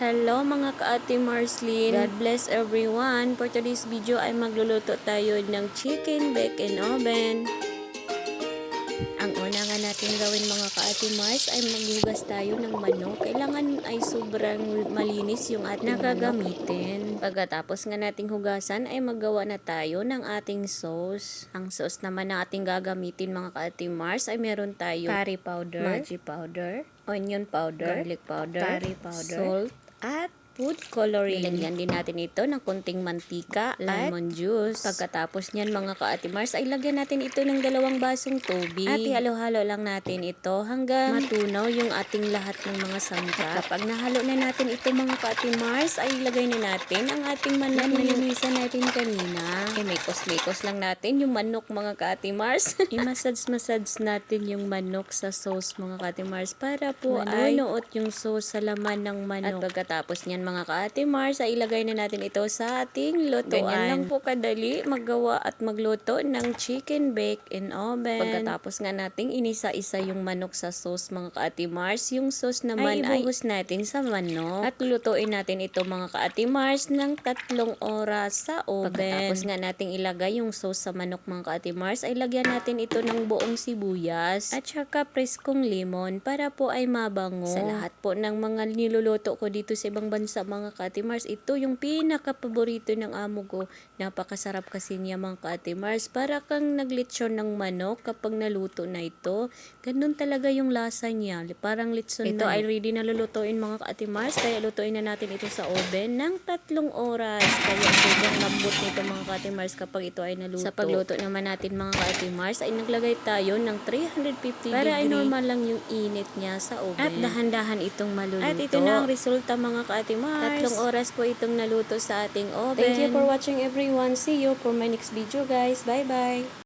Hello mga ka-ate Marslin. God bless everyone. For today's video ay magluluto tayo ng chicken bake in oven. Ang una nga natin gawin mga ka-ate Mars ay maghugas tayo ng manok. Kailangan ay sobrang malinis yung ating nakagamitin. Pagkatapos nga nating hugasan ay maggawa na tayo ng ating sauce. Ang sauce naman na ating gagamitin mga ka-ate Mars ay meron tayo curry powder, magic powder, onion powder, garlic powder, curry powder, salt, at food coloring. Nilagyan din natin ito ng konting mantika, lemon juice. Pagkatapos niyan mga ka-ate Mars ay lagyan natin ito ng 2 basong tubig. At ihalo-halo lang natin ito hanggang matunaw yung ating lahat ng mga sangkap. At kapag nahalo na natin ito mga ka-ate Mars ay ilagay na natin ang ating manok na nilinisan natin kanina. May-kos lang natin yung manok mga ka-ate Mars. I-massage natin yung manok sa sauce mga ka-ate Mars para po ay manunuot yung sauce sa laman ng manok. At pagkatapos niyan mga ka-ate Mars ay ilagay na natin ito sa ating lutuan. Ganyan lang po kadali maggawa at magluto ng chicken bake in oven. Pagkatapos nga nating inisa-isa yung manok sa sauce mga ka-ate Mars, yung sauce naman ay ibuhos natin sa manok. At lutuin natin ito mga ka-ate Mars ng 3 oras sa oven. Pagkatapos nga nating ilagay yung sauce sa manok mga ka-ate Mars ay lagyan natin ito ng buong sibuyas at saka preskong lemon para po ay mabango. Sa lahat po ng mga niluluto ko dito sa ibang bansa mga ka-ate Mars, ito yung pinaka-paborito ng amo ko. Napakasarap kasi niya mga ka-ate Mars. Para kang naglitsyon ng manok kapag naluto na ito. Ganun talaga yung lasa niya. Parang litson ito ay ready na lulutuin mga ka-ate Mars. Kaya lutuin na natin ito sa oven ng 3 oras. Kaya sobrang lambot nito mga ka-ate Mars kapag ito ay naluto. Sa pagluto naman natin mga ka-ate Mars ay naglagay tayo ng 350 para ay normal lang yung init niya sa oven. At dahan-dahan itong maluluto. At ito na ang resulta mga ka-ate Mars. 3 oras po itong naluto sa ating oven. Thank you for watching everyone. See you for my next video guys. Bye bye.